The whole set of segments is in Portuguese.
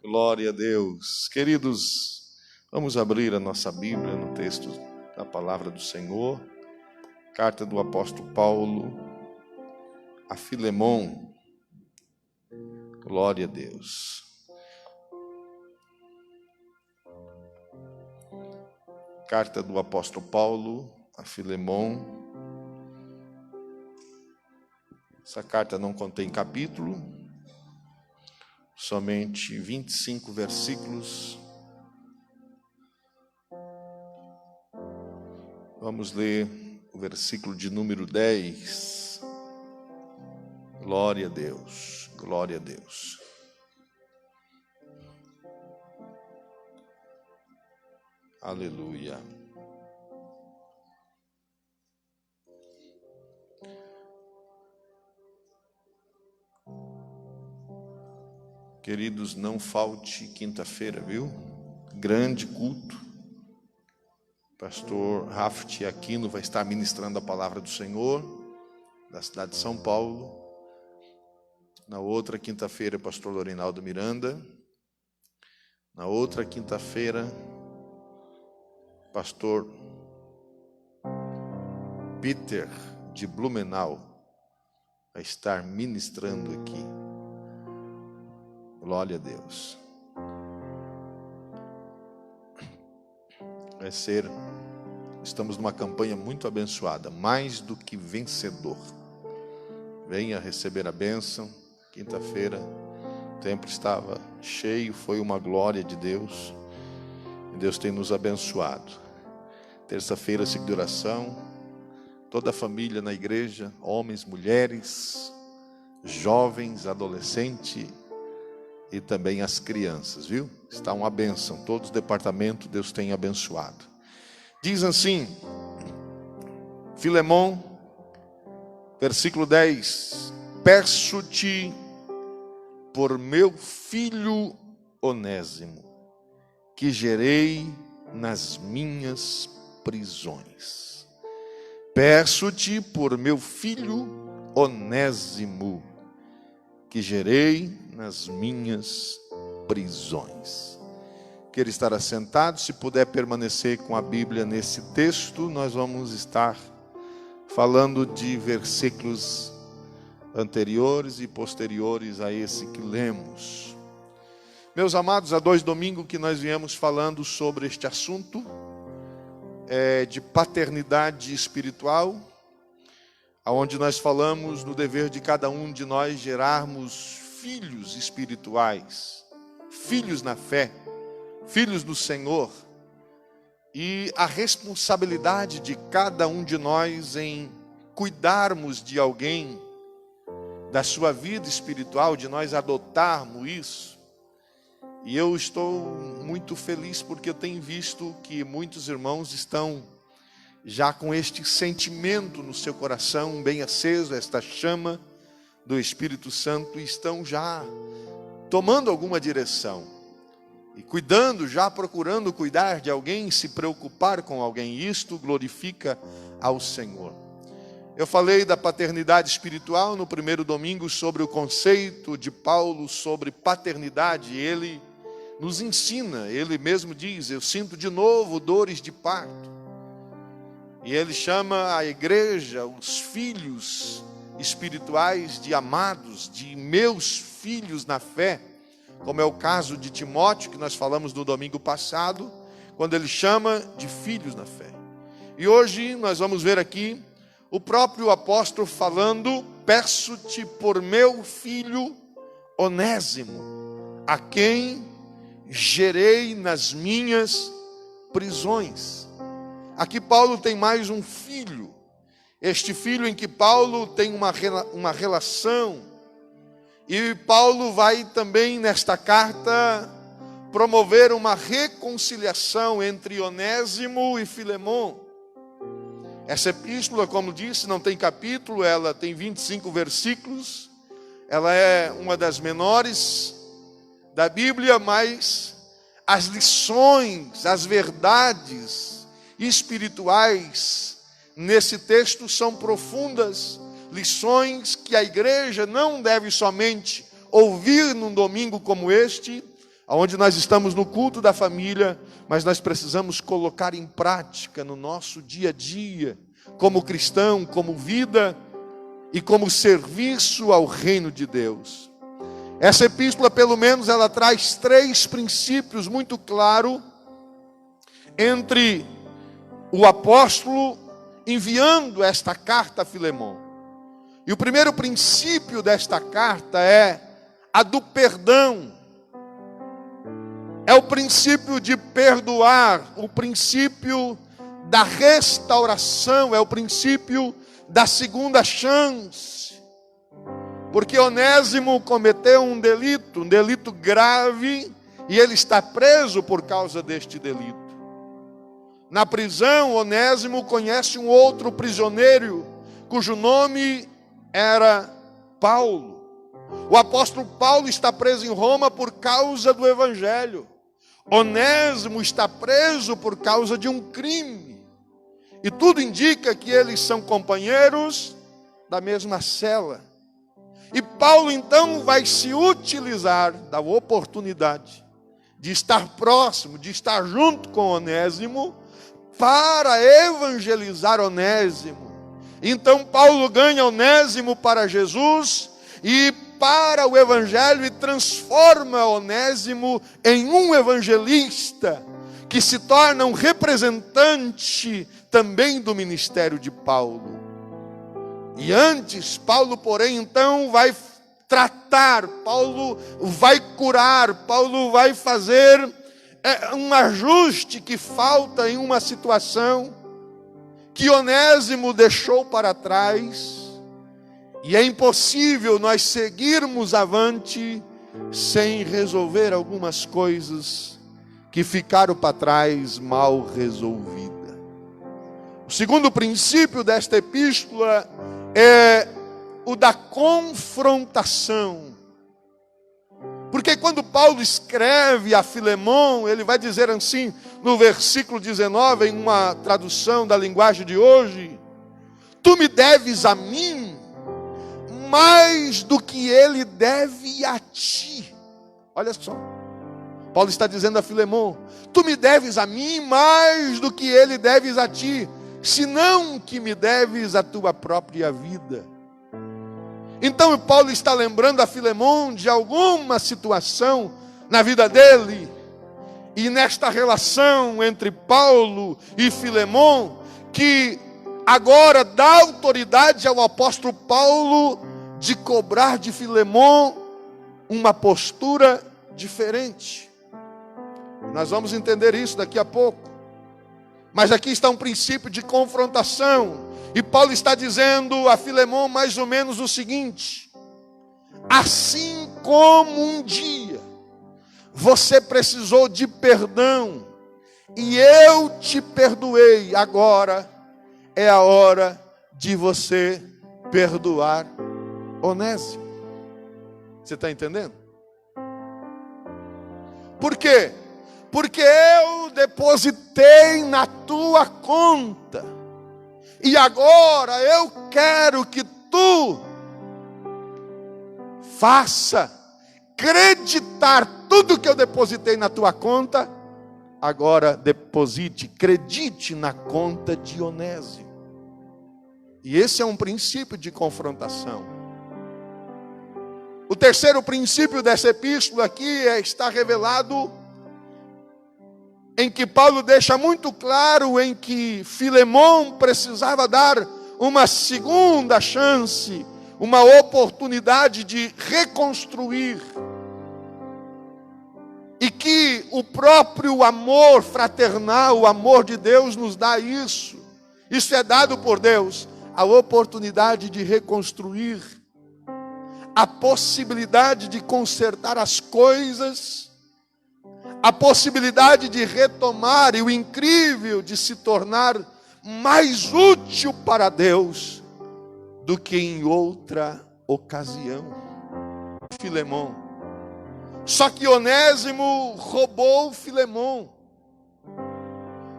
Glória a Deus. Queridos, vamos abrir a nossa Bíblia no texto da palavra do Senhor. Carta do apóstolo Paulo a Filemon. Glória a Deus. Carta do apóstolo Paulo a Filemon. Essa carta não contém capítulo, somente 25 versículos. Vamos ler o versículo de número 10. Glória a Deus, glória a Deus. Aleluia. Queridos, não falte quinta-feira, viu? Grande culto. Pastor Rafti Aquino vai estar ministrando a palavra do Senhor, da cidade de São Paulo. Na outra quinta-feira, pastor Lorinaldo Miranda. Na outra quinta-feira, pastor Peter de Blumenau vai estar ministrando aqui. Glória a Deus. Estamos numa campanha muito abençoada, mais do que vencedor. Venha receber a bênção. Quinta-feira, o templo estava cheio, foi uma glória de Deus. E Deus tem nos abençoado. Terça-feira, ciclo de oração. Toda a família na igreja, homens, mulheres, jovens, adolescentes, e também as crianças, viu? Está uma bênção, todos os departamentos Deus tem abençoado. Diz assim, Filemon, versículo 10: peço-te por meu filho Onésimo, que gerei nas minhas prisões. Peço-te por meu filho Onésimo, que gerei nas minhas prisões. Quero estar assentado, se puder permanecer com a Bíblia nesse texto, nós vamos estar falando de versículos anteriores e posteriores a esse que lemos. Meus amados, há 2 domingos que nós viemos falando sobre este assunto de paternidade espiritual, onde nós falamos no dever de cada um de nós gerarmos filhos espirituais, filhos na fé, filhos do Senhor, e a responsabilidade de cada um de nós em cuidarmos de alguém, da sua vida espiritual, de nós adotarmos isso. E eu estou muito feliz porque eu tenho visto que muitos irmãos estão já com este sentimento no seu coração bem aceso, esta chama do Espírito Santo, e estão já tomando alguma direção e cuidando, já procurando cuidar de alguém, se preocupar com alguém. Isto glorifica ao Senhor. Eu falei da paternidade espiritual no primeiro domingo, sobre o conceito de Paulo sobre paternidade. Ele nos ensina, ele mesmo diz: eu sinto de novo dores de parto. E ele chama a igreja, os filhos espirituais, de amados, de meus filhos na fé, como é o caso de Timóteo, que nós falamos no domingo passado, quando ele chama de filhos na fé. E hoje nós vamos ver aqui o próprio apóstolo falando: peço-te por meu filho Onésimo, a quem gerei nas minhas prisões. Aqui Paulo tem mais um filho, este filho em que Paulo tem uma relação, e Paulo vai também nesta carta promover uma reconciliação entre Onésimo e Filemon. Essa epístola, como disse, não tem capítulo, ela tem 25 versículos, ela é uma das menores da Bíblia, mas as lições, as verdades espirituais nesse texto são profundas, lições que a igreja não deve somente ouvir num domingo como este, onde nós estamos no culto da família, mas nós precisamos colocar em prática no nosso dia a dia, como cristão, como vida e como serviço ao reino de Deus. Essa epístola, pelo menos, ela traz 3 princípios muito claros entre o apóstolo enviando esta carta a Filemon. E o primeiro princípio desta carta é a do perdão. É o princípio de perdoar, o princípio da restauração, é o princípio da segunda chance. Porque Onésimo cometeu um delito grave, e ele está preso por causa deste delito. Na prisão, Onésimo conhece um outro prisioneiro, cujo nome era Paulo. O apóstolo Paulo está preso em Roma por causa do evangelho. Onésimo está preso por causa de um crime. E tudo indica que eles são companheiros da mesma cela. E Paulo então vai se utilizar da oportunidade de estar próximo, de estar junto com Onésimo, para evangelizar Onésimo. Então Paulo ganha Onésimo para Jesus e para o evangelho, e transforma Onésimo em um evangelista que se torna um representante também do ministério de Paulo. E antes, Paulo, porém, então vai tratar, Paulo vai curar, Paulo vai fazer um ajuste que falta em uma situação que Onésimo deixou para trás. E é impossível nós seguirmos avante sem resolver algumas coisas que ficaram para trás mal resolvidas. O segundo princípio desta epístola é o da confrontação. Porque quando Paulo escreve a Filemon, ele vai dizer assim, no versículo 19, em uma tradução da linguagem de hoje: tu me deves a mim mais do que ele deve a ti. Olha só, Paulo está dizendo a Filemon: tu me deves a mim mais do que ele deves a ti, senão que me deves a tua própria vida. Então Paulo está lembrando a Filemon de alguma situação na vida dele, e nesta relação entre Paulo e Filemon, que agora dá autoridade ao apóstolo Paulo de cobrar de Filemon uma postura diferente. Nós vamos entender isso daqui a pouco. Mas aqui está um princípio de confrontação. E Paulo está dizendo a Filemon mais ou menos o seguinte: assim como um dia você precisou de perdão e eu te perdoei, agora é a hora de você perdoar Onésimo. Você está entendendo? Por quê? Porque eu depositei na tua conta, e agora eu quero que tu faça creditar tudo que eu depositei na tua conta. Agora acredite na conta de Onésimo. E esse é um princípio de confrontação. O terceiro princípio dessa epístola aqui está revelado em que Paulo deixa muito claro em que Filemon precisava dar uma segunda chance, uma oportunidade de reconstruir. E que o próprio amor fraternal, o amor de Deus nos dá isso. Isso é dado por Deus, a oportunidade de reconstruir, a possibilidade de consertar as coisas, a possibilidade de retomar, e o incrível de se tornar mais útil para Deus do que em outra ocasião. Filemon. Só que Onésimo roubou Filemon,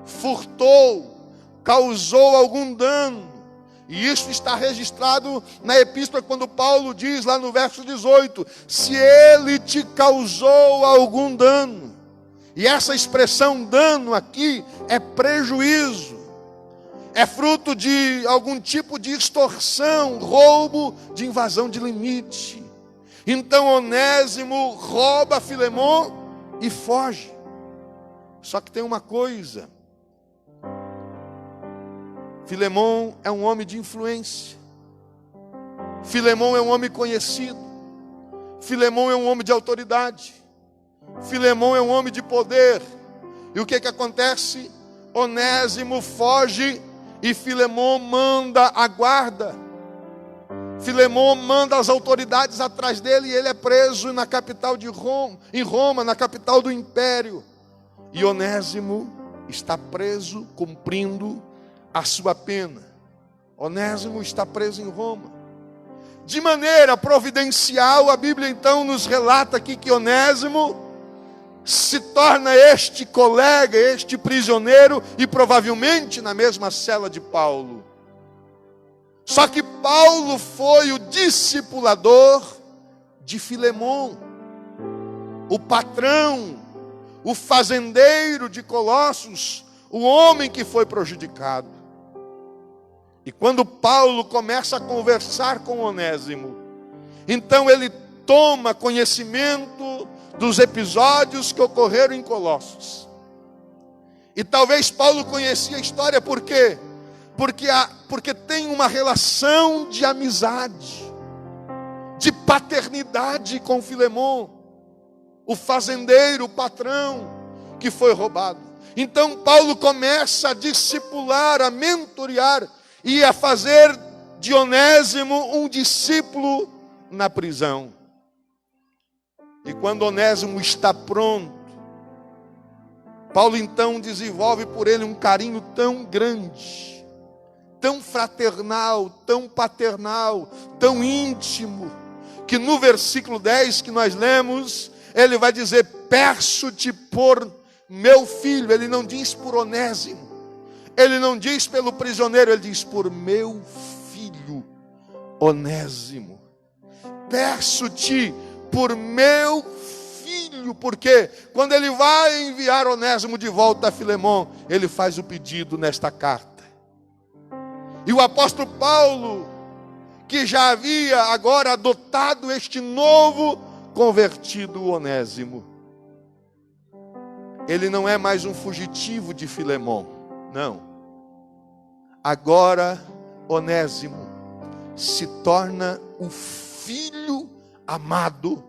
furtou, causou algum dano, E isso está registrado na epístola quando Paulo diz lá no verso 18: se ele te causou algum dano. E essa expressão dano aqui é prejuízo. É fruto de algum tipo de extorsão, roubo, de invasão de limite. Então Onésimo rouba Filemon e foge. Só que tem uma coisa. Filemon é um homem de influência. Filemon é um homem conhecido. Filemon é um homem de autoridade. Filemon é um homem de poder. E o que acontece? Onésimo foge e Filemon manda a guarda. Filemon manda as autoridades atrás dele e ele é preso na capital de Roma, em Roma, na capital do império. E Onésimo está preso, cumprindo a sua pena. Onésimo está preso em Roma. De maneira providencial, a Bíblia então nos relata aqui que Onésimo se torna este colega, este prisioneiro, e provavelmente na mesma cela de Paulo. Só que Paulo foi o discipulador de Filemon, o patrão, o fazendeiro de Colossos, o homem que foi prejudicado. E quando Paulo começa a conversar com Onésimo, então ele toma conhecimento dos episódios que ocorreram em Colossos. E talvez Paulo conhecia a história por quê? Porque tem uma relação de amizade, de paternidade com Filemon, o fazendeiro, o patrão que foi roubado. Então Paulo começa a discipular, a mentorear e a fazer de Onésimo um discípulo na prisão. E quando Onésimo está pronto, Paulo então desenvolve por ele um carinho tão grande, tão fraternal, tão paternal, tão íntimo, que no versículo 10 que nós lemos, ele vai dizer: peço-te por meu filho. Ele não diz por Onésimo, ele não diz pelo prisioneiro, ele diz por meu filho Onésimo. Peço-te por meu filho, porque quando ele vai enviar Onésimo de volta a Filemon, ele faz o pedido nesta carta. E o apóstolo Paulo, que já havia agora adotado este novo convertido Onésimo, ele não é mais um fugitivo de Filemon, não. Agora Onésimo se torna o filho amado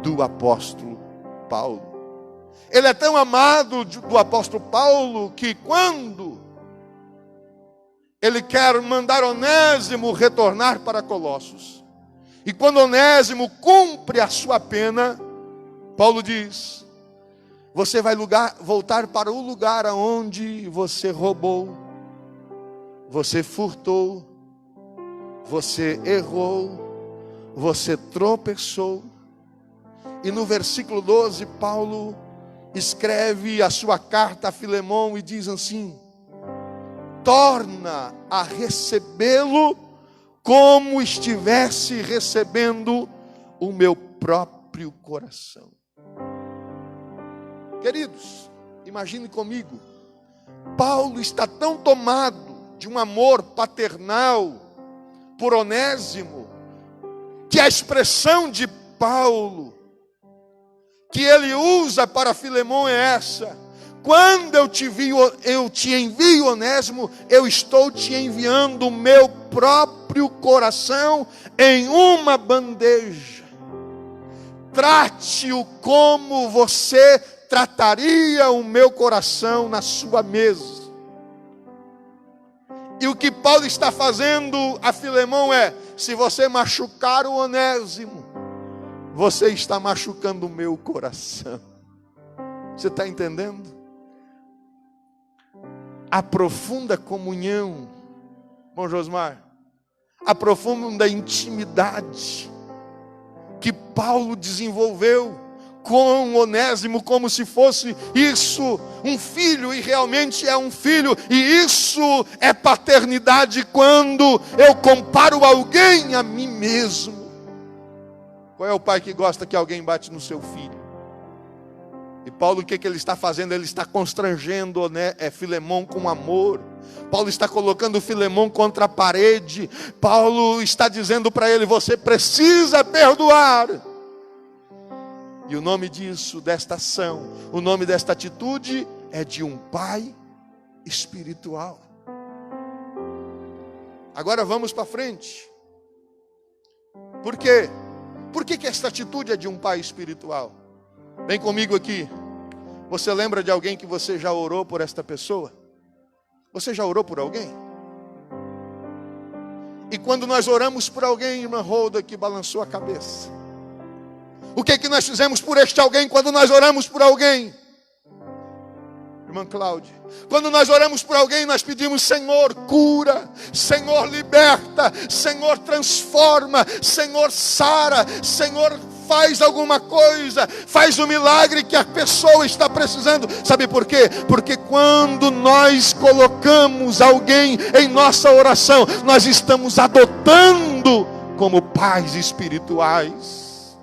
do apóstolo Paulo. Ele é tão amado do apóstolo Paulo que quando ele quer mandar Onésimo retornar para Colossos, e quando Onésimo cumpre a sua pena, Paulo diz: você vai voltar para o lugar aonde você roubou, você furtou, você errou, você tropeçou. E no versículo 12, Paulo escreve a sua carta a Filemon e diz assim: torna a recebê-lo como estivesse recebendo o meu próprio coração. Queridos, imagine comigo, Paulo está tão tomado de um amor paternal por Onésimo, que a expressão de Paulo que ele usa para Filemon é essa: quando eu te envio Onésimo, eu estou te enviando o meu próprio coração em uma bandeja. Trate-o como você trataria o meu coração na sua mesa. E o que Paulo está fazendo a Filemon é: se você machucar o Onésimo, você está machucando o meu coração. Você está entendendo? A profunda comunhão, bom Josmar, a profunda intimidade que Paulo desenvolveu com Onésimo como se fosse isso, um filho, e realmente é um filho, e isso é paternidade quando eu comparo alguém a mim mesmo. Qual é o pai que gosta que alguém bate no seu filho? E Paulo, o que ele está fazendo? Ele está constrangendo, né, Filemão com amor. Paulo está colocando Filemão contra a parede. Paulo está dizendo para ele: você precisa perdoar. E o nome disso, desta ação, o nome desta atitude é de um pai espiritual. Agora vamos para frente. Por quê? Por que esta atitude é de um pai espiritual? Vem comigo aqui. Você lembra de alguém que você já orou por esta pessoa? Você já orou por alguém? E quando nós oramos por alguém, irmã Rolda que balançou a cabeça, o que nós fizemos por este alguém quando nós oramos por alguém? Irmã Cláudia, quando nós oramos por alguém, nós pedimos: Senhor, cura, Senhor, liberta, Senhor, transforma, Senhor, sara, Senhor, faz alguma coisa, faz o milagre que a pessoa está precisando. Sabe por quê? Porque quando nós colocamos alguém em nossa oração, nós estamos adotando como pais espirituais.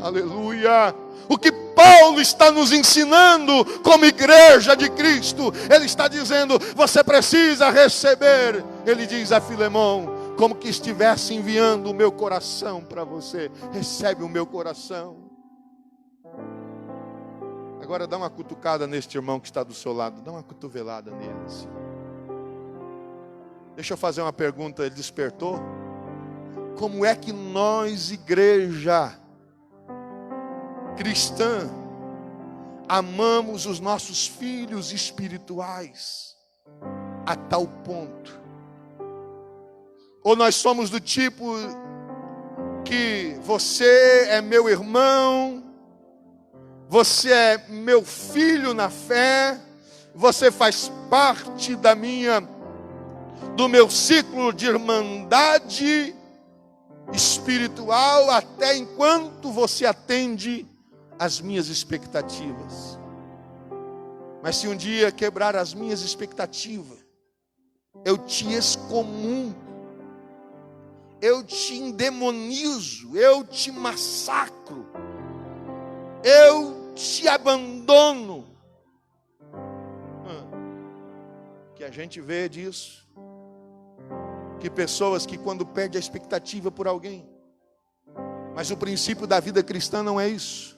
Aleluia! O que Paulo está nos ensinando como igreja de Cristo, ele está dizendo: você precisa receber. Ele diz a Filemão, como que estivesse enviando o meu coração para você. Recebe o meu coração. Agora dá uma cutucada neste irmão que está do seu lado. Dá uma cotovelada nele assim. Deixa eu fazer uma pergunta. Ele despertou? Como é que nós, igreja cristã, amamos os nossos filhos espirituais a tal ponto? Ou nós somos do tipo que você é meu irmão, você é meu filho na fé, você faz parte do meu ciclo de irmandade espiritual, até enquanto você atende as minhas expectativas. Mas se um dia quebrar as minhas expectativas, eu te excomungo, eu te endemonizo, eu te massacro, eu te abandono. Que a gente vê disso, que pessoas que quando perdem a expectativa por alguém, mas o princípio da vida cristã não é isso.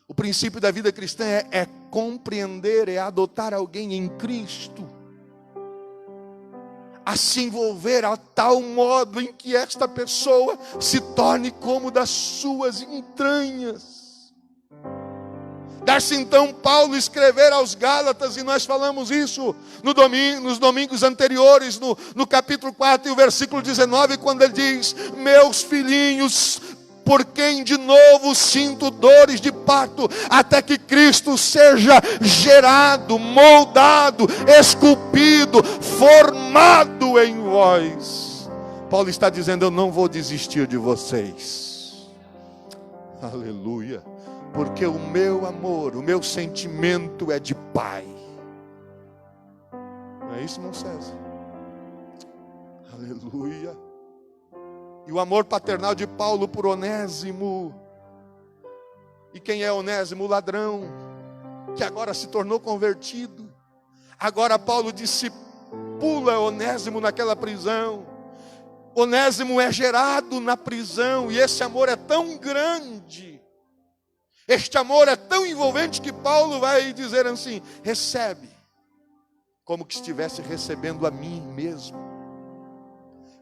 O princípio da vida cristã é compreender, é adotar alguém em Cristo, a se envolver a tal modo em que esta pessoa se torne como das suas entranhas. Dá-se então Paulo escrever aos Gálatas, e nós falamos isso nos domingos anteriores, no capítulo 4 e o versículo 19, quando ele diz: meus filhinhos, por quem de novo sinto dores de parto, até que Cristo seja gerado, moldado, esculpido, formado em vós. Paulo está dizendo: eu não vou desistir de vocês. Aleluia. Porque o meu amor, o meu sentimento é de pai. Não é isso, irmão César? Aleluia. E o amor paternal de Paulo por Onésimo. E quem é Onésimo? O ladrão, que agora se tornou convertido. Agora Paulo discipula Onésimo naquela prisão. Onésimo é gerado na prisão, e esse amor é tão grande, este amor é tão envolvente, que Paulo vai dizer assim: recebe, como que estivesse recebendo a mim mesmo.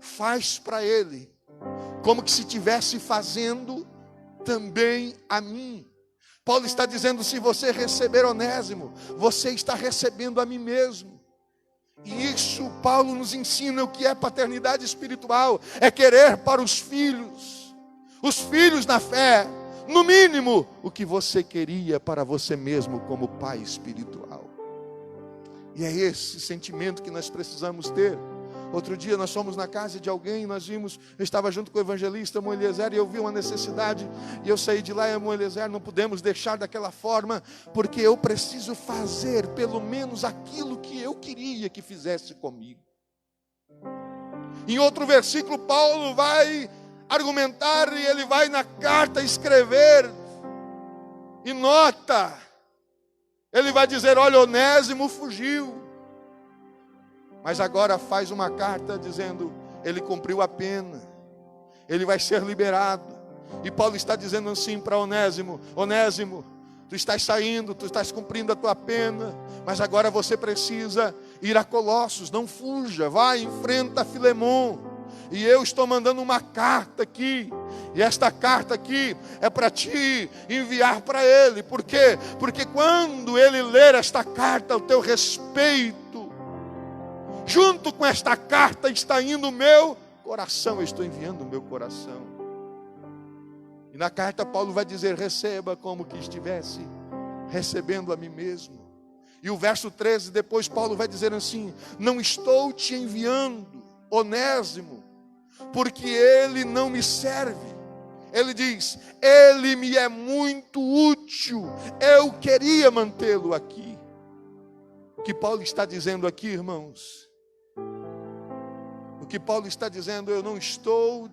Faz para ele, como que se estivesse fazendo também a mim. Paulo está dizendo: se você receber Onésimo, você está recebendo a mim mesmo. E isso Paulo nos ensina o que é paternidade espiritual. É querer para os filhos na fé, no mínimo, o que você queria para você mesmo como pai espiritual. E é esse sentimento que nós precisamos ter. Outro dia nós fomos na casa de alguém, nós vimos, eu estava junto com o evangelista irmão Eliezer, e eu vi uma necessidade, e eu saí de lá, irmão Eliezer, não podemos deixar daquela forma, porque eu preciso fazer pelo menos aquilo que eu queria que fizesse comigo. Em outro versículo, Paulo vai argumentar, e ele vai na carta escrever, e nota, ele vai dizer, olha, Onésimo fugiu, mas agora faz uma carta dizendo, ele cumpriu a pena, ele vai ser liberado. E Paulo está dizendo assim para Onésimo, Onésimo, tu estás saindo, tu estás cumprindo a tua pena, mas agora você precisa ir a Colossos, não fuja, vai, enfrenta Filemon. E eu estou mandando uma carta aqui, e esta carta aqui é para te enviar para ele. Por quê? Porque quando ele ler esta carta ao teu respeito, junto com esta carta está indo o meu coração, eu estou enviando o meu coração. E na carta Paulo vai dizer, receba como que estivesse recebendo a mim mesmo. E o verso 13, depois Paulo vai dizer assim, não estou te enviando Onésimo, porque ele não me serve. Ele diz, ele me é muito útil, eu queria mantê-lo aqui. O que Paulo está dizendo aqui, irmãos? O que Paulo está dizendo, eu não estou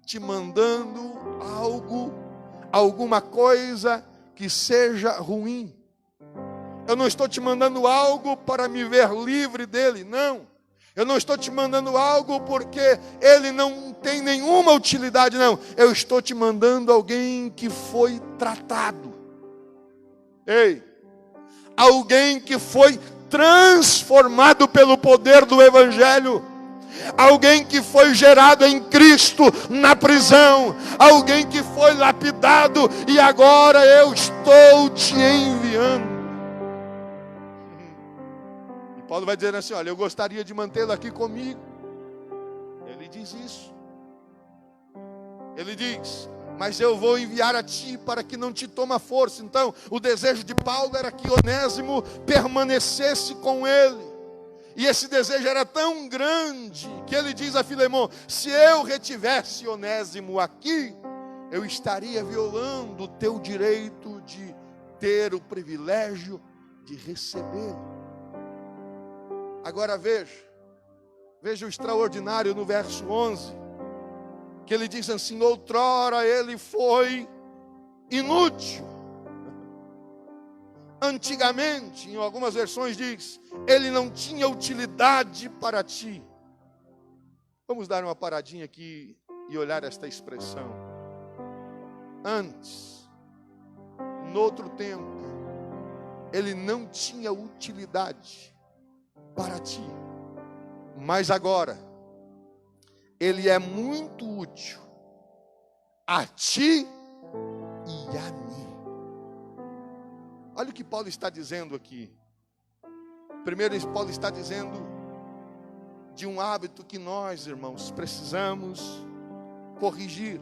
te mandando alguma coisa que seja ruim. Eu não estou te mandando algo para me ver livre dele, não. Eu não estou te mandando algo porque ele não tem nenhuma utilidade, não. Eu estou te mandando alguém que foi tratado. Ei, alguém que foi transformado pelo poder do Evangelho. Alguém que foi gerado em Cristo na prisão. Alguém que foi lapidado e agora eu estou te enviando. E Paulo vai dizer assim, olha, eu gostaria de mantê-lo aqui comigo. Ele diz isso. Ele diz, mas eu vou enviar a ti para que não te toma força. Então, o desejo de Paulo era que Onésimo permanecesse com ele. E esse desejo era tão grande que ele diz a Filemon, se eu retivesse Onésimo aqui, eu estaria violando o teu direito de ter o privilégio de recebê-lo. Agora veja o extraordinário no verso 11, que ele diz assim, outrora ele foi inútil. Antigamente, em algumas versões diz, ele não tinha utilidade para ti. Vamos dar uma paradinha aqui e olhar esta expressão. Antes, no outro tempo, ele não tinha utilidade para ti. Mas agora, ele é muito útil a ti e a mim. Olha o que Paulo está dizendo aqui. Primeiro, Paulo está dizendo de um hábito que nós, irmãos, precisamos corrigir.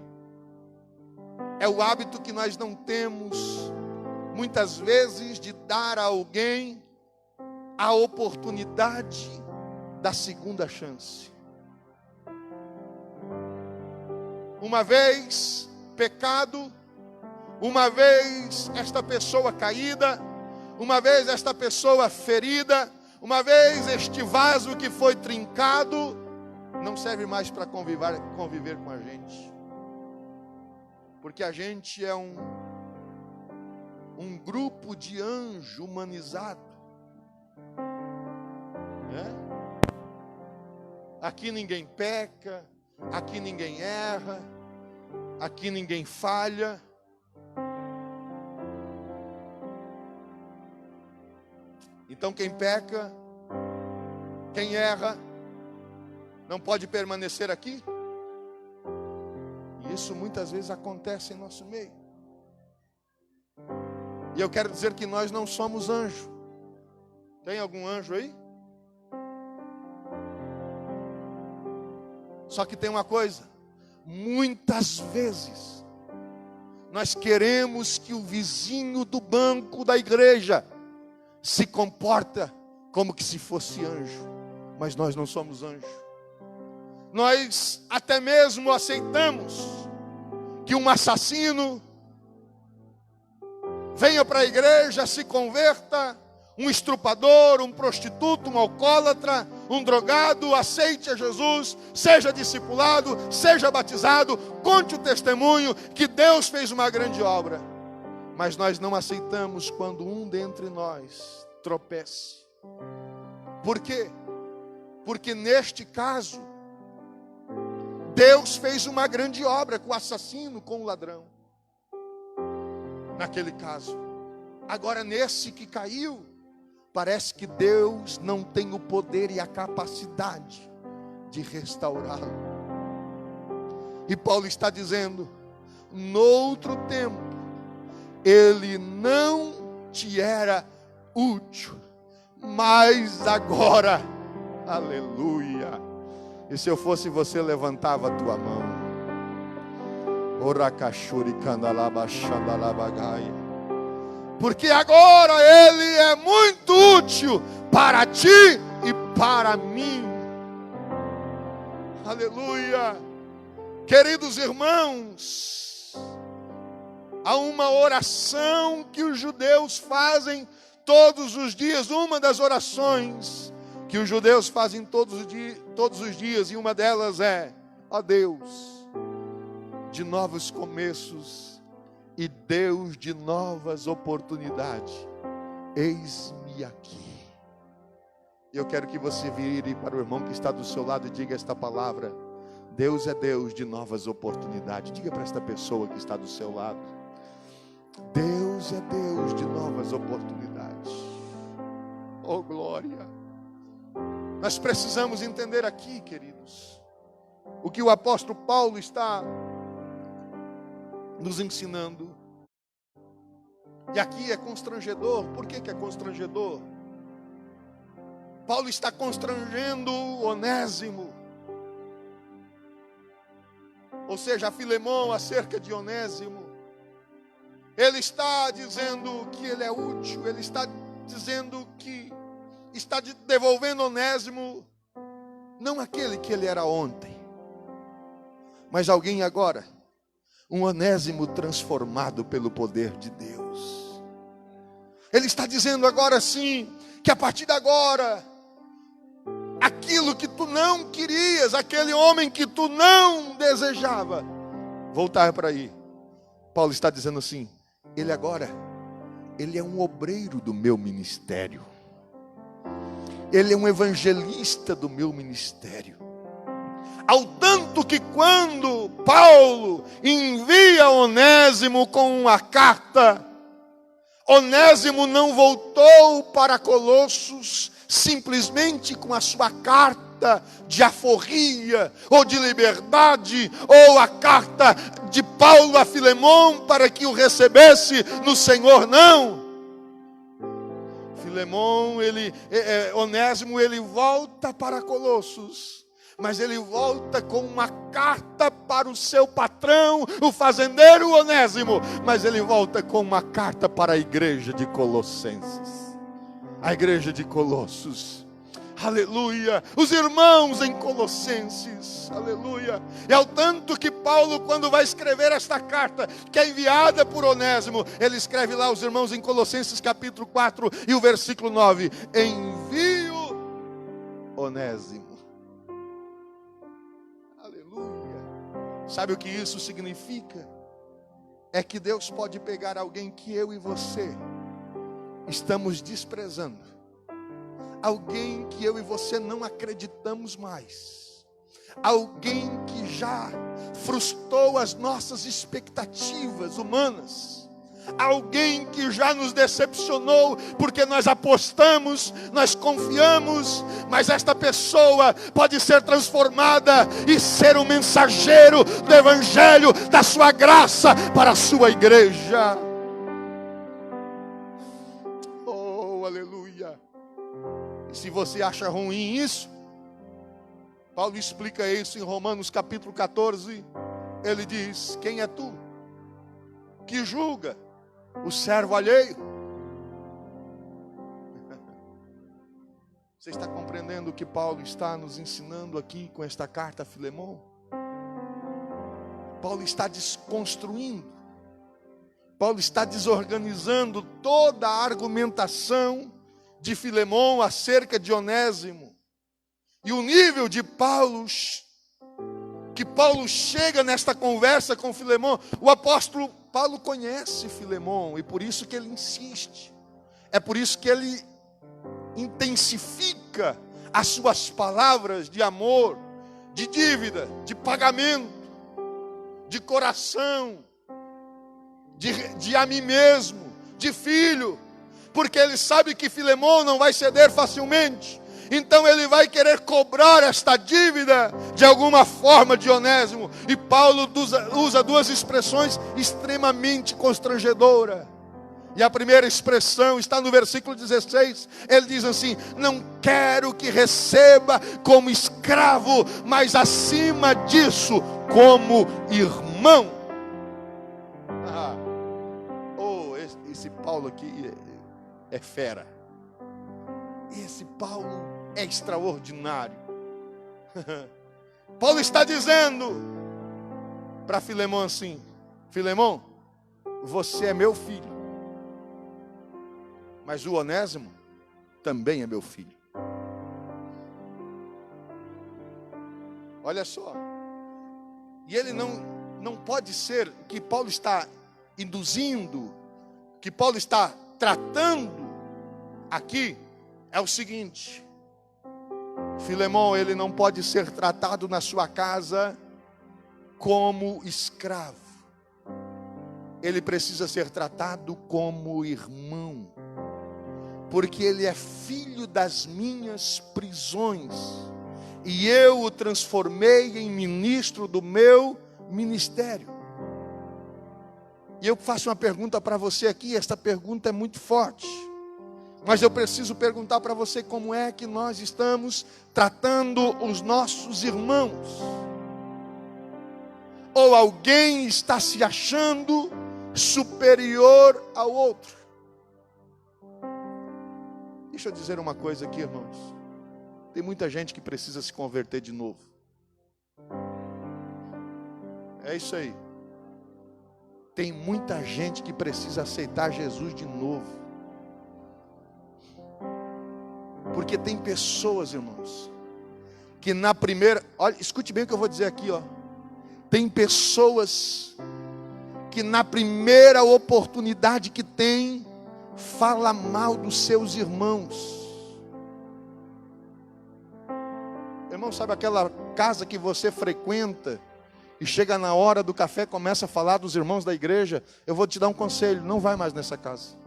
É o hábito que nós não temos, muitas vezes, de dar a alguém a oportunidade da segunda chance. Uma vez pecado, uma vez esta pessoa caída, uma vez esta pessoa ferida, uma vez este vaso que foi trincado, não serve mais para conviver com a gente. Porque a gente é um grupo de anjo humanizado. Aqui ninguém peca, aqui ninguém erra, aqui ninguém falha. Então quem peca, quem erra, não pode permanecer aqui. E isso muitas vezes acontece em nosso meio. E eu quero dizer que nós não somos anjo. Tem algum anjo aí? Só que tem uma coisa, muitas vezes nós queremos que o vizinho do banco da igreja se comporta como que se fosse anjo, mas nós não somos anjo. Nós até mesmo aceitamos que um assassino venha para a igreja, se converta, um estrupador, um prostituto, um alcoólatra, um drogado, aceite a Jesus, seja discipulado, seja batizado, conte o testemunho que Deus fez uma grande obra. Mas nós não aceitamos quando um dentre nós tropece. Por quê? Porque neste caso, Deus fez uma grande obra com o assassino, com o ladrão. Naquele caso. Agora nesse que caiu, parece que Deus não tem o poder e a capacidade de restaurá-lo. E Paulo está dizendo, noutro tempo, ele não te era útil, mas agora, aleluia. E se eu fosse você, levantava a tua mão. Porque agora ele é muito útil para ti e para mim. Aleluia. Queridos irmãos, há uma oração que os judeus fazem todos os dias, uma das orações que os judeus fazem todos os dias, e uma delas é: ó Deus de novos começos e Deus de novas oportunidades, eis-me aqui. Eu quero que você vire para o irmão que está do seu lado e diga esta palavra: Deus é Deus de novas oportunidades. Diga para esta pessoa que está do seu lado: Deus é Deus de novas oportunidades. Oh glória! Nós precisamos entender aqui, queridos, o que o apóstolo Paulo está nos ensinando. E aqui é constrangedor. Por que é constrangedor? Paulo está constrangendo Onésimo, ou seja, a Filemão, acerca de Onésimo. Ele está dizendo que ele é útil, ele está dizendo que está devolvendo Onésimo, não aquele que ele era ontem, mas alguém agora, um Onésimo transformado pelo poder de Deus. Ele está dizendo agora sim, que a partir de agora, aquilo que tu não querias, aquele homem que tu não desejava, voltar para aí. Paulo está dizendo assim: ele agora, ele é um obreiro do meu ministério. Ele é um evangelista do meu ministério. Ao tanto que quando Paulo envia Onésimo com uma carta, Onésimo não voltou para Colossos simplesmente com a sua carta de aforria ou de liberdade, ou a carta de Paulo a Filemão para que o recebesse no Senhor, não. Onésimo, ele volta para Colossos, mas ele volta com uma carta para o seu patrão, o fazendeiro Onésimo, mas ele volta com uma carta para a igreja de Colossenses, a igreja de Colossos. Aleluia, os irmãos em Colossenses, aleluia. E ao tanto que Paulo, quando vai escrever esta carta, que é enviada por Onésimo, ele escreve lá, os irmãos em Colossenses capítulo 4 e o versículo 9: envio Onésimo. Aleluia. Sabe o que isso significa? É que Deus pode pegar alguém que eu e você estamos desprezando, alguém que eu e você não acreditamos mais, alguém que já frustrou as nossas expectativas humanas, alguém que já nos decepcionou, porque nós apostamos, nós confiamos, mas esta pessoa pode ser transformada e ser um mensageiro do Evangelho, da sua graça para a sua igreja. Oh, aleluia. E se você acha ruim isso, Paulo explica isso em Romanos capítulo 14. Ele diz: quem é tu que julga o servo alheio? Você está compreendendo o que Paulo está nos ensinando aqui com esta carta a Filemão? Paulo está desconstruindo, Paulo está desorganizando toda a argumentação de Filemão acerca de Onésimo. E o nível de Paulo, que Paulo chega nesta conversa com Filemão, o apóstolo Paulo conhece Filemão, e por isso que ele insiste, é por isso que ele intensifica as suas palavras de amor, de dívida, de pagamento, de coração, de a mim mesmo, de filho, porque ele sabe que Filemão não vai ceder facilmente, então ele vai querer cobrar esta dívida de alguma forma de Onésimo, e Paulo usa duas expressões extremamente constrangedoras. E a primeira expressão está no versículo 16, ele diz assim: não quero que receba como escravo, mas acima disso, como irmão. Esse Paulo aqui é fera. Esse Paulo é extraordinário. Paulo está dizendo para Filemão assim: Filemão, você é meu filho, mas o Onésimo também é meu filho. Olha só. E ele não pode ser, o que Paulo está induzindo, que Paulo está tratando aqui, é o seguinte: Filemão, ele não pode ser tratado na sua casa como escravo. Ele precisa ser tratado como irmão, porque ele é filho das minhas prisões, e eu o transformei em ministro do meu ministério. E eu faço uma pergunta para você aqui, esta pergunta é muito forte, mas eu preciso perguntar para você: como é que nós estamos tratando os nossos irmãos? Ou alguém está se achando superior ao outro? Deixa eu dizer uma coisa aqui, irmãos. Tem muita gente que precisa se converter de novo. É isso aí. Tem muita gente que precisa aceitar Jesus de novo. Porque tem pessoas, irmãos, que na primeira... Olha, escute bem o que eu vou dizer aqui, ó. Tem pessoas que na primeira oportunidade que tem, fala mal dos seus irmãos. Irmão, sabe aquela casa que você frequenta e chega na hora do café, começa a falar dos irmãos da igreja? Eu vou te dar um conselho: não vai mais nessa casa.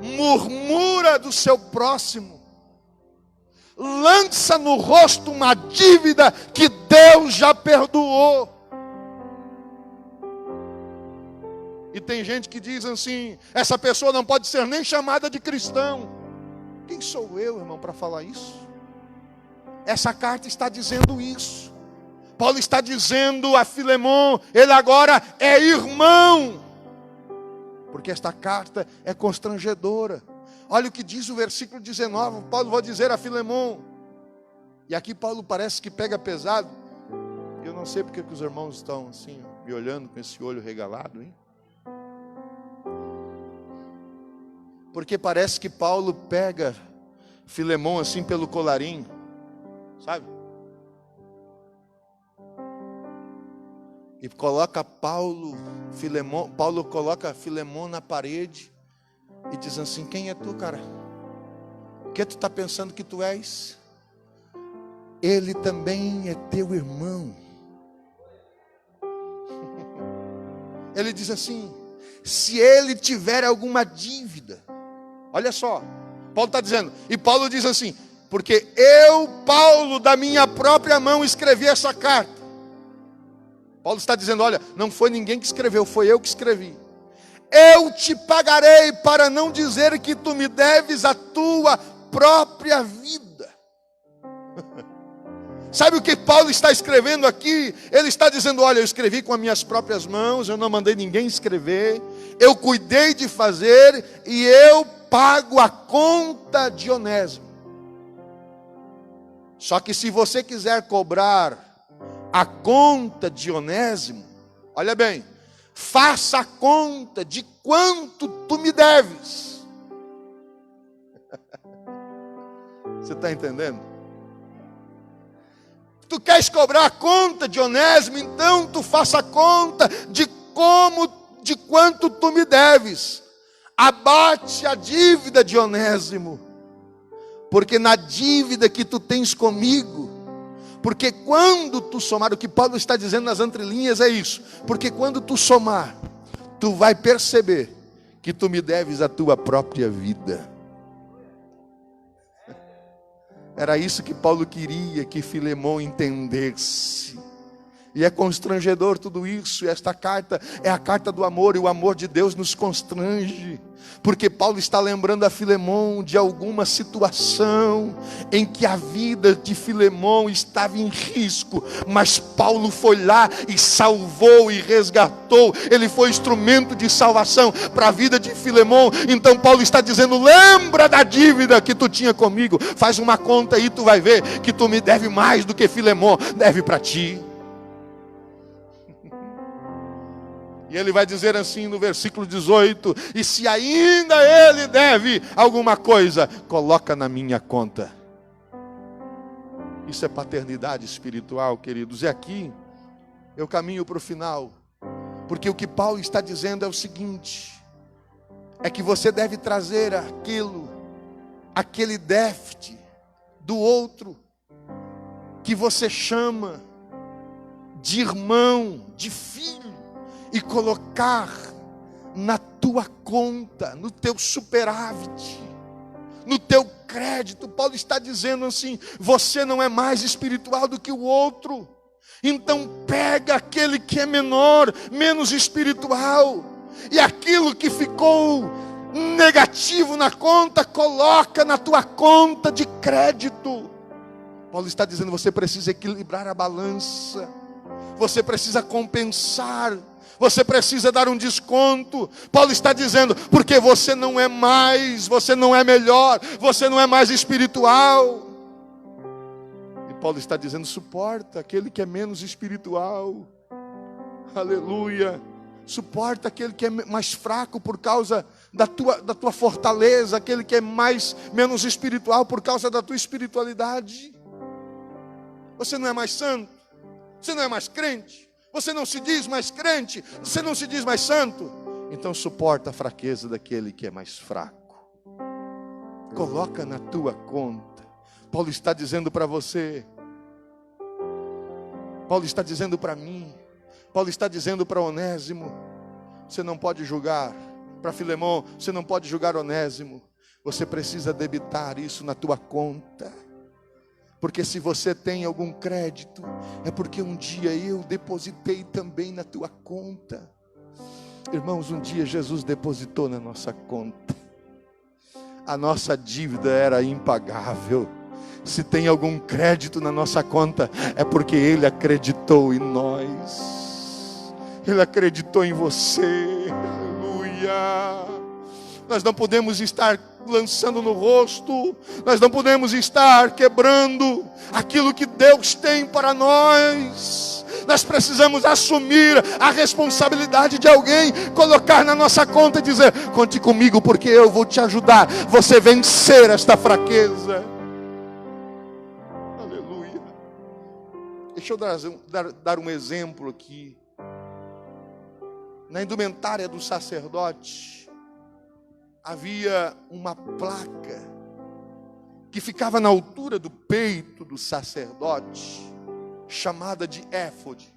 Murmura do seu próximo, lança no rosto uma dívida que Deus já perdoou. E tem gente que diz assim: essa pessoa não pode ser nem chamada de cristão. Quem sou eu, irmão, para falar isso? Essa carta está dizendo isso. Paulo está dizendo a Filemão, ele agora é irmão, porque esta carta é constrangedora. Olha o que diz o versículo 19. Paulo vai dizer a Filemão, e aqui Paulo parece que pega pesado. Eu não sei porque que os irmãos estão assim, me olhando com esse olho regalado, hein? Porque parece que Paulo pega Filemão assim pelo colarinho, sabe? E coloca Paulo coloca Filemão na parede e diz assim: quem é tu, cara? O que tu está pensando que tu és? Ele também é teu irmão. Ele diz assim: se ele tiver alguma dívida, olha só, Paulo está dizendo, e Paulo diz assim: porque eu, Paulo, da minha própria mão escrevi essa carta. Paulo está dizendo: olha, não foi ninguém que escreveu, foi eu que escrevi. Eu te pagarei, para não dizer que tu me deves a tua própria vida. Sabe o que Paulo está escrevendo aqui? Ele está dizendo: olha, eu escrevi com as minhas próprias mãos, eu não mandei ninguém escrever, eu cuidei de fazer, e eu pago a conta de Onésimo. Só que se você quiser cobrar a conta de Onésimo, olha bem, faça a conta de quanto tu me deves. Você está entendendo? Tu queres cobrar a conta de Onésimo, então tu faça a conta de quanto tu me deves. Abate a dívida de Onésimo, porque na dívida que tu tens comigo, porque quando tu somar, o que Paulo está dizendo nas entrelinhas é isso, porque quando tu somar, tu vai perceber que tu me deves a tua própria vida. Era isso que Paulo queria que Filemão entendesse. E é constrangedor tudo isso. Esta carta é a carta do amor, e o amor de Deus nos constrange, porque Paulo está lembrando a Filemão de alguma situação em que a vida de Filemão estava em risco, mas Paulo foi lá e salvou e resgatou. Ele foi instrumento de salvação para a vida de Filemão. Então Paulo está dizendo: lembra da dívida que tu tinha comigo, faz uma conta aí, tu vai ver que tu me deve mais do que Filemão deve para ti. E ele vai dizer assim no versículo 18: e se ainda ele deve alguma coisa, coloca na minha conta. Isso é paternidade espiritual, queridos. E aqui eu caminho para o final, porque o que Paulo está dizendo é o seguinte: é que você deve trazer aquele déficit do outro, que você chama de irmão, de filho, e colocar na tua conta, no teu superávit, no teu crédito. Paulo está dizendo assim: você não é mais espiritual do que o outro, então pega aquele que é menor, menos espiritual, e aquilo que ficou negativo na conta, coloca na tua conta de crédito. Paulo está dizendo: você precisa equilibrar a balança, você precisa compensar, você precisa dar um desconto. Paulo está dizendo: porque você não é mais, você não é melhor, você não é mais espiritual. E Paulo está dizendo: suporta aquele que é menos espiritual. Aleluia. Suporta aquele que é mais fraco por causa da tua fortaleza, aquele que é menos espiritual por causa da tua espiritualidade. Você não é mais santo, você não é mais crente, você não se diz mais crente, você não se diz mais santo, então suporta a fraqueza daquele que é mais fraco. Coloca na tua conta. Paulo está dizendo para você, Paulo está dizendo para mim, Paulo está dizendo para Onésimo: você não pode julgar, para Filemão, você não pode julgar Onésimo, você precisa debitar isso na tua conta. Porque se você tem algum crédito, é porque um dia eu depositei também na tua conta. Irmãos, um dia Jesus depositou na nossa conta. A nossa dívida era impagável. Se tem algum crédito na nossa conta, é porque Ele acreditou em nós. Ele acreditou em você. Aleluia. Nós não podemos estar lançando no rosto, nós não podemos estar quebrando aquilo que Deus tem para nós. Nós precisamos assumir a responsabilidade de alguém, colocar na nossa conta e dizer: conte comigo, porque eu vou te ajudar você vencer esta fraqueza. Aleluia. Deixa eu dar um exemplo aqui. Na indumentária do sacerdote havia uma placa que ficava na altura do peito do sacerdote, chamada de éfode.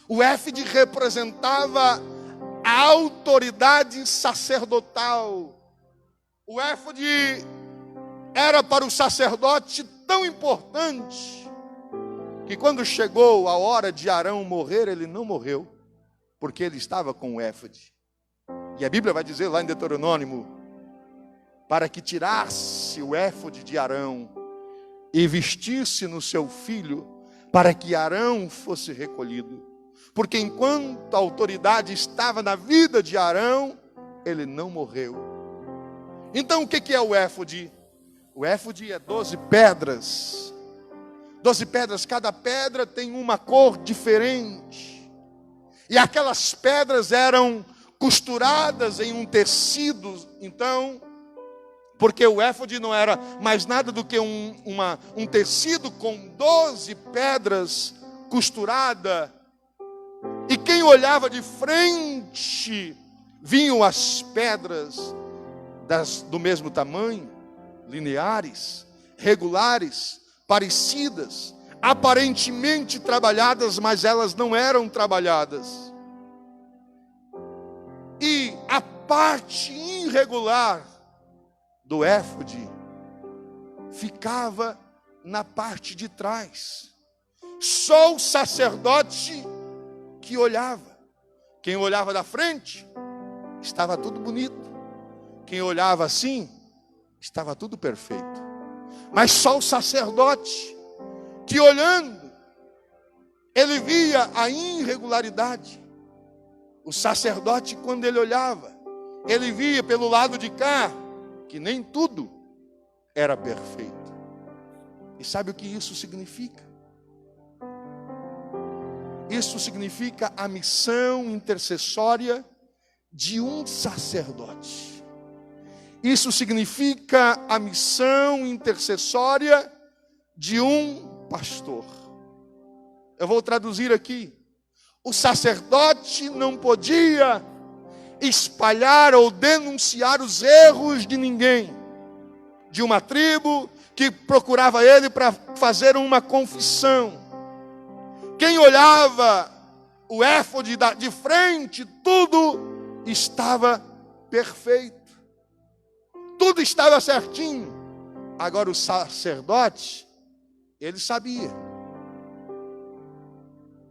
O éfode representava a autoridade sacerdotal. O éfode era para o sacerdote tão importante que quando chegou a hora de Arão morrer, ele não morreu, porque ele estava com o éfode. E a Bíblia vai dizer lá em Deuteronômio: para que tirasse o éfode de Arão e vestisse no seu filho, para que Arão fosse recolhido. Porque enquanto a autoridade estava na vida de Arão, ele não morreu. Então o que é o éfode? O éfode é 12 pedras. 12 pedras, cada pedra tem uma cor diferente. E aquelas pedras eram costuradas em um tecido. Então, porque o éfode não era mais nada do que um tecido com 12 pedras costurada. E quem olhava de frente, vinham as pedras do mesmo tamanho, lineares, regulares, parecidas, aparentemente trabalhadas, mas elas não eram trabalhadas. E a parte irregular do éfode ficava na parte de trás. Só o sacerdote que olhava. Quem olhava da frente, estava tudo bonito. Quem olhava assim, estava tudo perfeito. Mas só o sacerdote que olhando, ele via a irregularidade. O sacerdote, quando ele olhava, ele via pelo lado de cá que nem tudo era perfeito. E sabe o que isso significa? Isso significa a missão intercessória de um sacerdote. Isso significa a missão intercessória de um pastor. Eu vou traduzir aqui. O sacerdote não podia espalhar ou denunciar os erros de ninguém. De uma tribo que procurava ele para fazer uma confissão. Quem olhava o éfode de frente, tudo estava perfeito. Tudo estava certinho. Agora o sacerdote, ele sabia.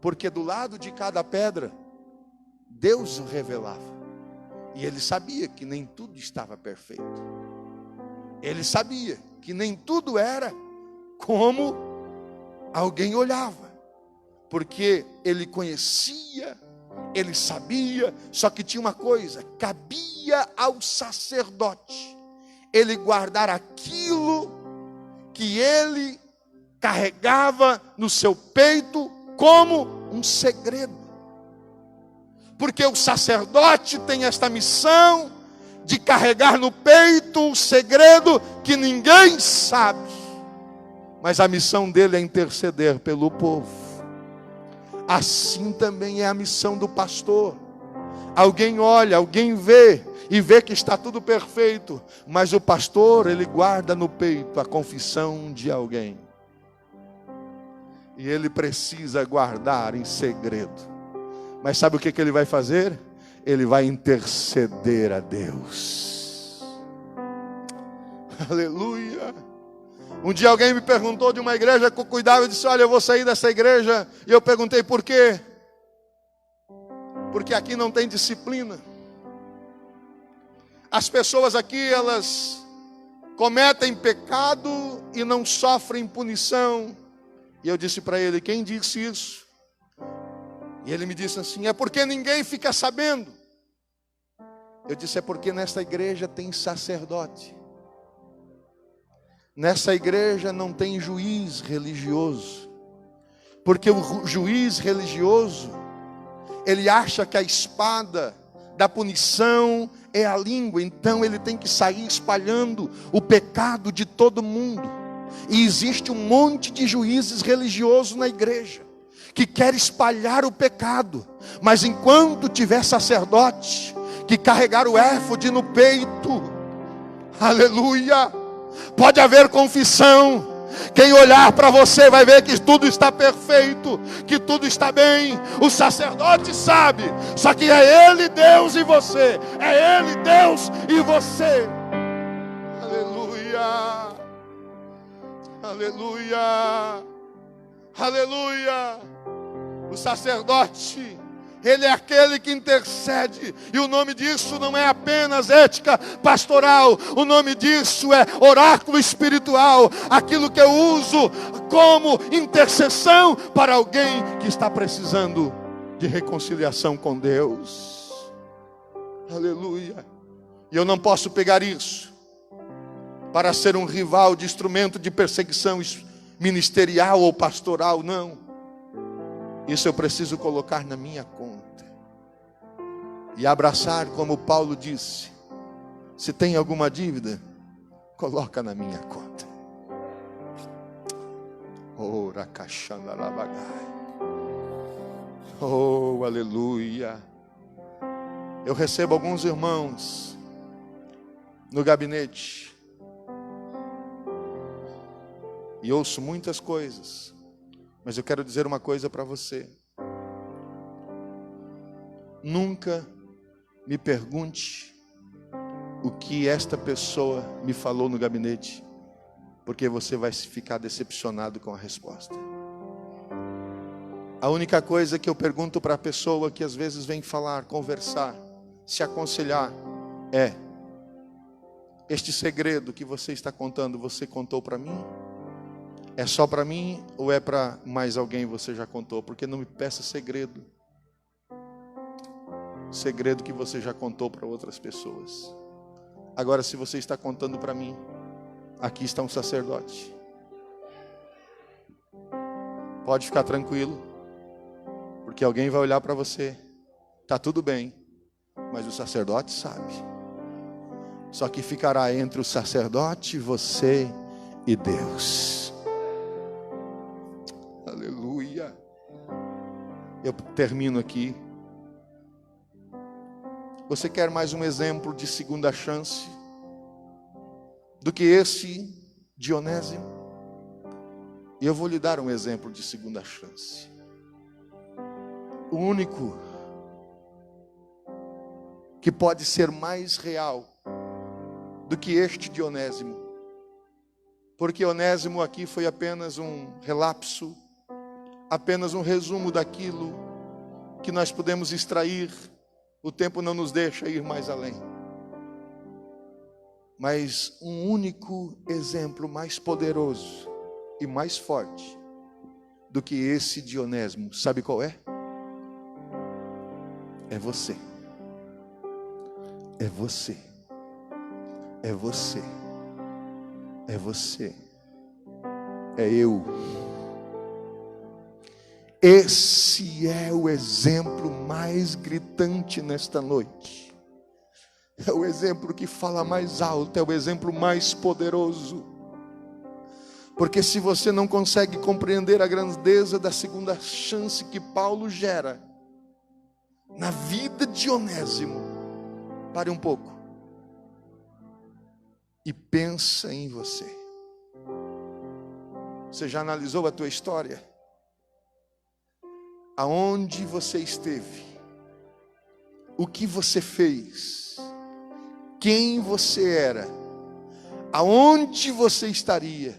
Porque do lado de cada pedra, Deus revelava. E ele sabia que nem tudo estava perfeito. Ele sabia que nem tudo era como alguém olhava. Porque ele conhecia, ele sabia, só que tinha uma coisa, cabia ao sacerdote ele guardar aquilo que ele carregava no seu peito como um segredo. Porque o sacerdote tem esta missão de carregar no peito o segredo que ninguém sabe. Mas a missão dele é interceder pelo povo. Assim também é a missão do pastor. Alguém olha, alguém vê e vê que está tudo perfeito, mas o pastor, ele guarda no peito a confissão de alguém. E ele precisa guardar em segredo. Mas sabe o que ele vai fazer? Ele vai interceder a Deus. Aleluia. Um dia alguém me perguntou de uma igreja que eu cuidava e disse: olha, eu vou sair dessa igreja. E eu perguntei por quê? Porque aqui não tem disciplina. As pessoas aqui, elas cometem pecado e não sofrem punição. E eu disse para ele: quem disse isso? E ele me disse assim: é porque ninguém fica sabendo. Eu disse: é porque nessa igreja tem sacerdote. Nessa igreja não tem juiz religioso. Porque o juiz religioso, ele acha que a espada da punição é a língua. Então ele tem que sair espalhando o pecado de todo mundo. E existe um monte de juízes religiosos na igreja que quer espalhar o pecado. Mas enquanto tiver sacerdote que carregar o éfode no peito, aleluia, pode haver confissão. Quem olhar para você vai ver que tudo está perfeito, que tudo está bem. O sacerdote sabe, só que é Ele Deus e você. É Ele Deus e você. Aleluia, aleluia, aleluia. O sacerdote, ele é aquele que intercede. E o nome disso não é apenas ética pastoral. O nome disso é oráculo espiritual. Aquilo que eu uso como intercessão para alguém que está precisando de reconciliação com Deus. Aleluia. E eu não posso pegar isso para ser um rival de instrumento de perseguição ministerial ou pastoral, não. Isso eu preciso colocar na minha conta e abraçar, como Paulo disse: se tem alguma dívida, coloca na minha conta. Ora, caixanda labagai. Oh, aleluia. Eu recebo alguns irmãos no gabinete e ouço muitas coisas, mas eu quero dizer uma coisa para você: nunca me pergunte o que esta pessoa me falou no gabinete, porque você vai ficar decepcionado com a resposta. A única coisa que eu pergunto para a pessoa que às vezes vem falar, conversar, se aconselhar, é: este segredo que você está contando, você contou para mim? É só para mim ou é para mais alguém você já contou? Porque não me peça segredo. Segredo que você já contou para outras pessoas. Agora, se você está contando para mim, aqui está um sacerdote. Pode ficar tranquilo, porque alguém vai olhar para você. Está tudo bem, mas o sacerdote sabe. Só que ficará entre o sacerdote, você e Deus. Aleluia. Eu termino aqui. Você quer mais um exemplo de segunda chance do que esse de Onésimo? E eu vou lhe dar um exemplo de segunda chance. O único que pode ser mais real do que este de Onésimo. Porque Onésimo aqui foi apenas um relapso, apenas um resumo daquilo que nós podemos extrair. O tempo não nos deixa ir mais além. Mas um único exemplo mais poderoso e mais forte do que esse de Onésimo, sabe qual é? É você. É você. É você. É você. É eu. Esse é o exemplo mais gritante nesta noite. É o exemplo que fala mais alto, é o exemplo mais poderoso. Porque se você não consegue compreender a grandeza da segunda chance que Paulo gera na vida de Onésimo, pare um pouco e pensa em você. Você já analisou a tua história? Aonde você esteve? O que você fez? Quem você era? Aonde você estaria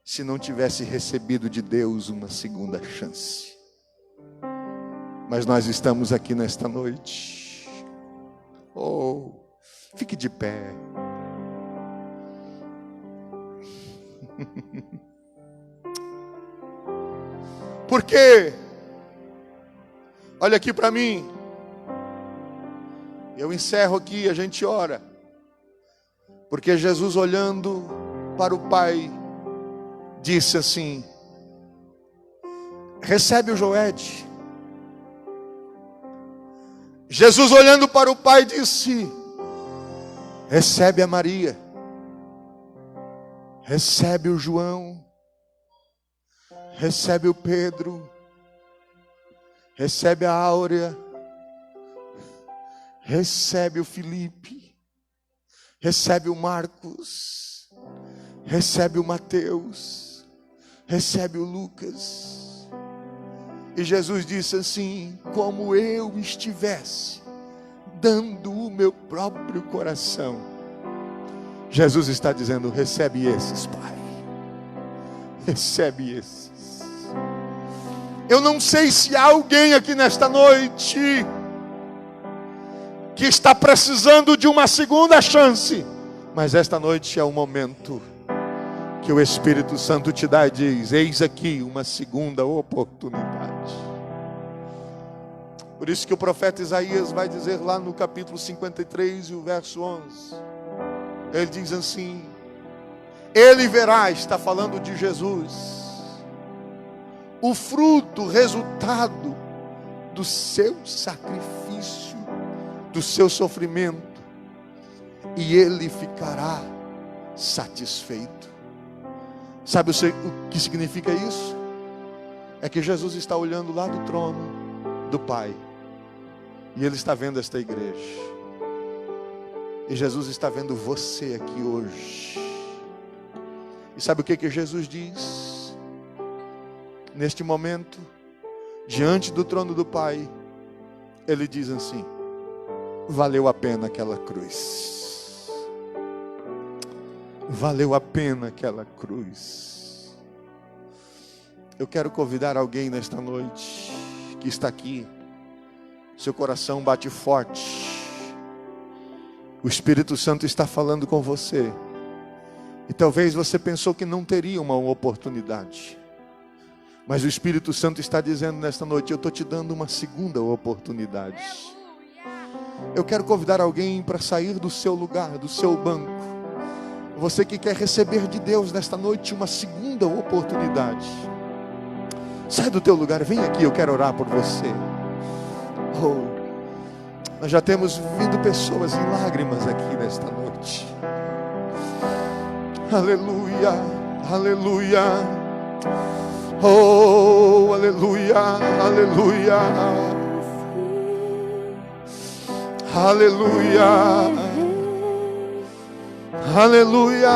se não tivesse recebido de Deus uma segunda chance? Mas nós estamos aqui nesta noite. Oh, fique de pé. Por quê? Olha aqui para mim. Eu encerro aqui, a gente ora. Porque Jesus, olhando para o Pai, disse assim: recebe o Joede. Jesus, olhando para o Pai, disse: recebe a Maria. Recebe o João. Recebe o Pedro. Recebe a Áurea, recebe o Felipe, recebe o Marcos, recebe o Mateus, recebe o Lucas. E Jesus disse assim: como eu estivesse dando o meu próprio coração. Jesus está dizendo: recebe esses, Pai, recebe esses. Eu não sei se há alguém aqui nesta noite que está precisando de uma segunda chance, mas esta noite é o momento que o Espírito Santo te dá e diz: eis aqui uma segunda oportunidade. Por isso que o profeta Isaías vai dizer lá no capítulo 53 e o verso 11, ele diz assim: ele verá, está falando de Jesus, o fruto, o resultado do seu sacrifício, do seu sofrimento, e ele ficará satisfeito. Sabe o que significa isso? É que Jesus está olhando lá do trono do Pai, e ele está vendo esta igreja, e Jesus está vendo você aqui hoje. E sabe o que Jesus diz? Neste momento, diante do trono do Pai, ele diz assim: valeu a pena aquela cruz. Valeu a pena aquela cruz. Eu quero convidar alguém nesta noite que está aqui, seu coração bate forte, o Espírito Santo está falando com você, e talvez você pensou que não teria uma oportunidade, mas o Espírito Santo está dizendo nesta noite: eu estou te dando uma segunda oportunidade. Eu quero convidar alguém para sair do seu lugar, do seu banco. Você que quer receber de Deus nesta noite uma segunda oportunidade, sai do teu lugar, vem aqui, eu quero orar por você. Nós já temos vindo pessoas em lágrimas aqui nesta noite. Aleluia, aleluia. Oh, aleluia, aleluia. Aleluia. Aleluia.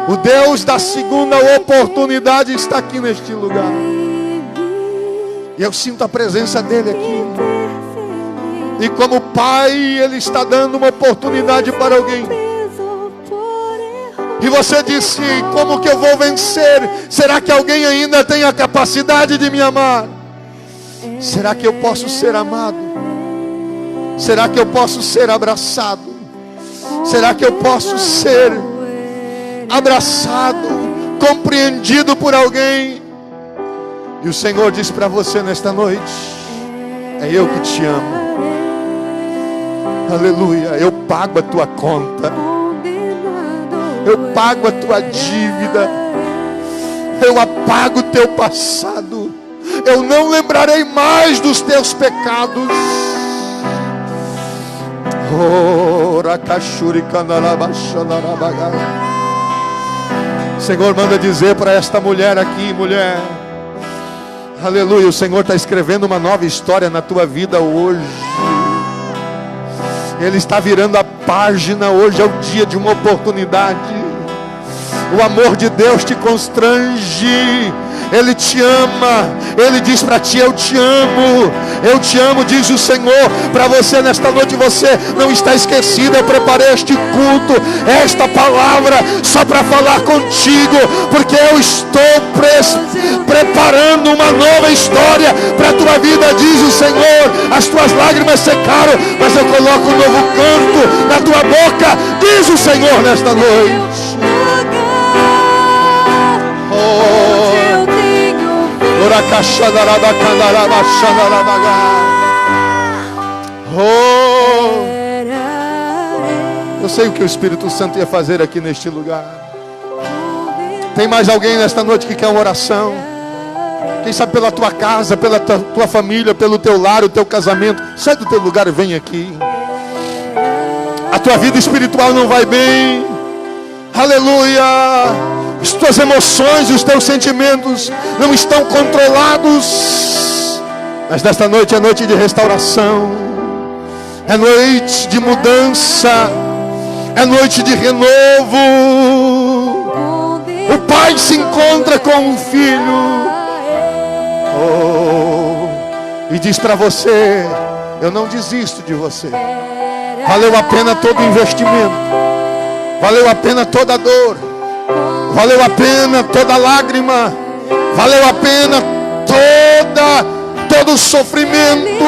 O Deus da segunda oportunidade está aqui neste lugar. E eu sinto a presença dele aqui. E como Pai, ele está dando uma oportunidade para alguém. E você disse: como que eu vou vencer? Será que alguém ainda tem a capacidade de me amar? Será que eu posso ser amado? Será que eu posso ser abraçado? Será que eu posso ser abraçado, compreendido por alguém? E o Senhor diz para você nesta noite: é eu que te amo. Aleluia. Eu pago a tua conta, eu pago a tua dívida, eu apago o teu passado, eu não lembrarei mais dos teus pecados. O Senhor manda dizer para esta mulher aqui: mulher, aleluia, o Senhor está escrevendo uma nova história na tua vida hoje. Ele está virando a página. Hoje é o dia de uma oportunidade. O amor de Deus te constrange. Ele te ama. Ele diz para ti: eu te amo. Eu te amo, diz o Senhor para você nesta noite. Você não está esquecido. Eu preparei este culto, esta palavra, só para falar contigo, porque eu estou preparando uma nova história para a tua vida, diz o Senhor. As tuas lágrimas secaram, mas eu coloco um novo canto na tua boca, diz o Senhor nesta noite. Eu sei o que o Espírito Santo ia fazer aqui neste lugar. Tem mais alguém nesta noite que quer uma oração? Quem sabe pela tua casa, pela tua família, pelo teu lar, o teu casamento. Sai do teu lugar e vem aqui. A tua vida espiritual não vai bem. Aleluia. As tuas emoções e os teus sentimentos não estão controlados. Mas nesta noite é noite de restauração, é noite de mudança, é noite de renovo. O pai se encontra com o filho, e diz para você: eu não desisto de você. Valeu a pena todo o investimento, valeu a pena toda a dor, valeu a pena toda a lágrima, valeu a pena todo o sofrimento.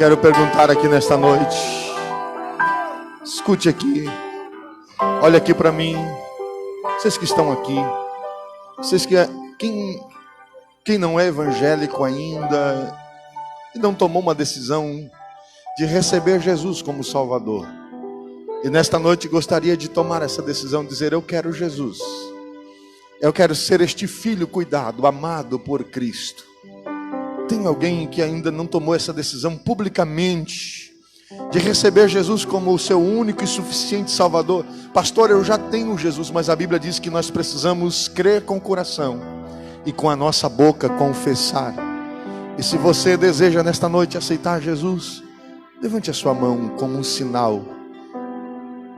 quero perguntar aqui nesta noite. Escute aqui. Olha aqui para mim. Vocês que estão aqui. Vocês que... Quem não é evangélico ainda e não tomou uma decisão de receber Jesus como Salvador. E nesta noite gostaria de tomar essa decisão, dizer: eu quero Jesus. Eu quero ser este filho cuidado, amado por Cristo. Tem alguém que ainda não tomou essa decisão publicamente de receber Jesus como o seu único e suficiente Salvador? Pastor, eu já tenho Jesus, mas a Bíblia diz que nós precisamos crer com o coração e com a nossa boca confessar. E se você deseja nesta noite aceitar Jesus, levante a sua mão como um sinal.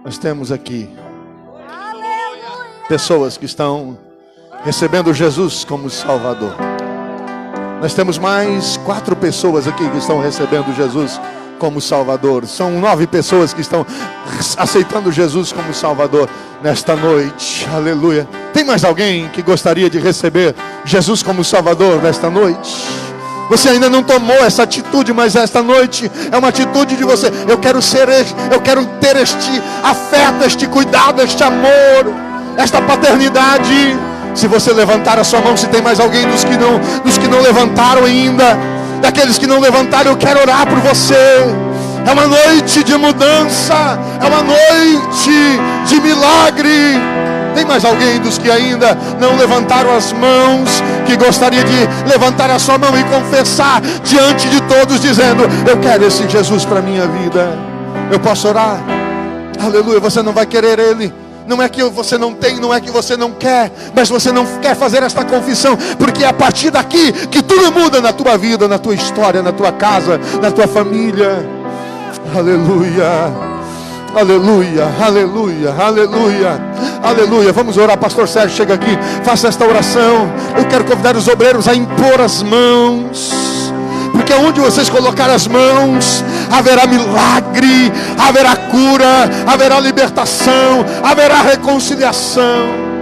Nós temos aqui pessoas que estão recebendo Jesus como Salvador. Nós temos mais 4 pessoas aqui que estão recebendo Jesus como Salvador. São 9 pessoas que estão aceitando Jesus como Salvador nesta noite. Aleluia. Tem mais alguém que gostaria de receber Jesus como Salvador nesta noite? Você ainda não tomou essa atitude, mas esta noite é uma atitude de você. Eu quero ter este afeto, este cuidado, este amor, esta paternidade. Se você levantar a sua mão, se tem mais alguém dos que não levantaram ainda, daqueles que não levantaram, eu quero orar por você. É uma noite de mudança, é uma noite de milagre. Tem mais alguém dos que ainda não levantaram as mãos, que gostaria de levantar a sua mão e confessar diante de todos, dizendo: eu quero esse Jesus para a minha vida? Eu posso orar? Aleluia. Você não vai querer Ele. Não é que você não tem, não é que você não quer, mas você não quer fazer esta confissão, porque é a partir daqui que tudo muda na tua vida, na tua história, na tua casa, na tua família. Aleluia, aleluia, aleluia, aleluia, aleluia. Vamos orar. Pastor Sérgio, chega aqui, faça esta oração. Eu quero convidar os obreiros a impor as mãos, porque onde vocês colocar as mãos, haverá milagre, haverá cura, haverá libertação, haverá reconciliação.